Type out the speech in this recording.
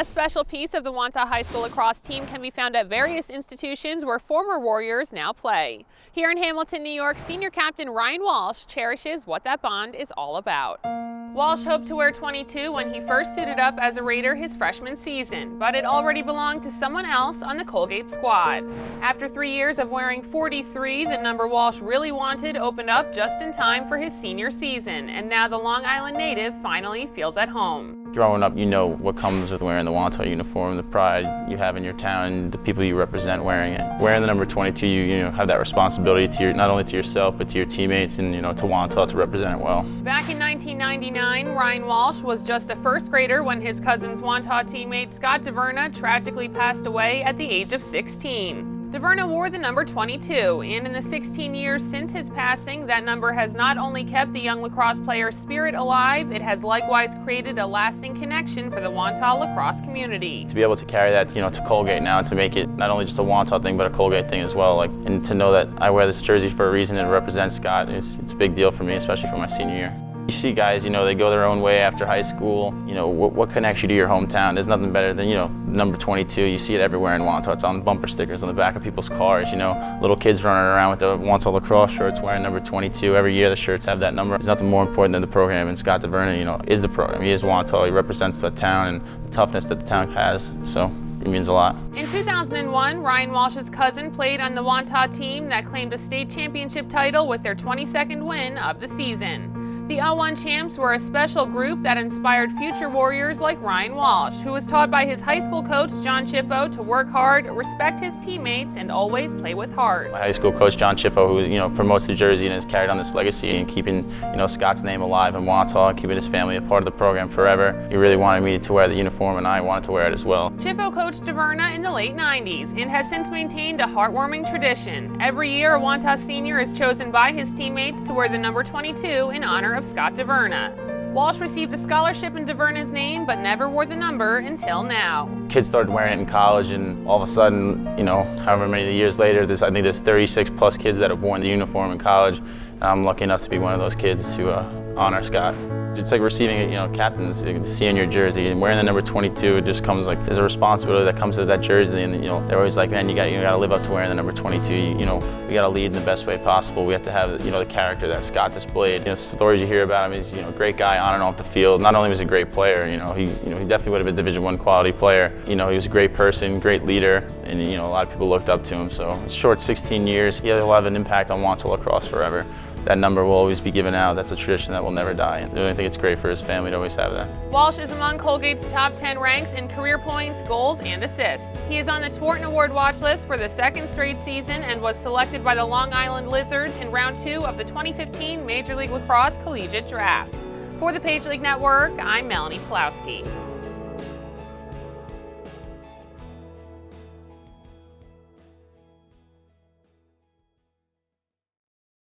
A special piece of the Wantagh High School lacrosse team can be found at various institutions where former Warriors now play. Here in Hamilton, New York, senior captain Ryan Walsh cherishes what that bond is all about. Walsh hoped to wear 22 when he first suited up as a Raider his freshman season, but it already belonged to someone else on the Colgate squad. After 3 years of wearing 43, the number Walsh really wanted opened up just in time for his senior season, and now the Long Island native finally feels at home. Growing up, you know what comes with wearing the Wantagh uniform, the pride you have in your town, the people you represent wearing it. Wearing the number 22, you have that responsibility to not only to yourself, but to your teammates and to Wantagh to represent it well. Back in 1999, Ryan Walsh was just a first grader when his cousin's Wantagh teammate Scott DeVerna tragically passed away at the age of 16. DeVerna wore the number 22, and in the 16 years since his passing, that number has not only kept the young lacrosse player's spirit alive, it has likewise created a lasting connection for the Wantagh lacrosse community. To be able to carry that, to Colgate now, to make it not only just a Wantagh thing, but a Colgate thing as well, and to know that I wear this jersey for a reason and represent Scott, it's a big deal for me, especially for my senior year. You see guys, they go their own way after high school. What connects you to your hometown? There's nothing better than, number 22. You see it everywhere in Wantagh. It's on bumper stickers on the back of people's cars. Little kids running around with the Wantagh lacrosse shirts wearing number 22. Every year the shirts have that number. There's nothing more important than the program, and Scott DeVerna, is the program. He is Wantagh. He represents the town and the toughness that the town has. So it means a lot. In 2001, Ryan Walsh's cousin played on the Wantagh team that claimed a state championship title with their 22nd win of the season. The 01 champs were a special group that inspired future Warriors like Ryan Walsh, who was taught by his high school coach, John Chiffo, to work hard, respect his teammates, and always play with heart. My high school coach, John Chiffo, who promotes the jersey and has carried on this legacy and keeping Scott's name alive in Wantagh and keeping his family a part of the program forever. He really wanted me to wear the uniform, and I wanted to wear it as well. Chiffo coached DeVerna in the late 90s and has since maintained a heartwarming tradition. Every year, a Wantagh senior is chosen by his teammates to wear the number 22 in honor of Scott DeVerna. Walsh received a scholarship in DeVerna's name, but never wore the number until now. Kids started wearing it in college, and all of a sudden, however many years later, I think there's 36 plus kids that have worn the uniform in college, and I'm lucky enough to be one of those kids to honor Scott. It's like receiving captains, seeing your jersey, and wearing the number 22. It just comes there's a responsibility that comes with that jersey, and they're always like, man, you got to live up to wearing the number 22. We got to lead in the best way possible. We have to have the character that Scott displayed. Stories you hear about him is a great guy on and off the field. Not only was he a great player, he definitely would have been a Division I quality player. He was a great person, great leader, and a lot of people looked up to him. So short 16 years, he'll have an impact on Wantagh lacrosse forever. That number will always be given out. That's a tradition that will never die. And I think it's great for his family to always have that. Walsh is among Colgate's top 10 ranks in career points, goals, and assists. He is on the Twarton Award watch list for the second straight season and was selected by the Long Island Lizards in round 2 of the 2015 Major League Lacrosse Collegiate Draft. For the Page League Network, I'm Melanie Pulowski.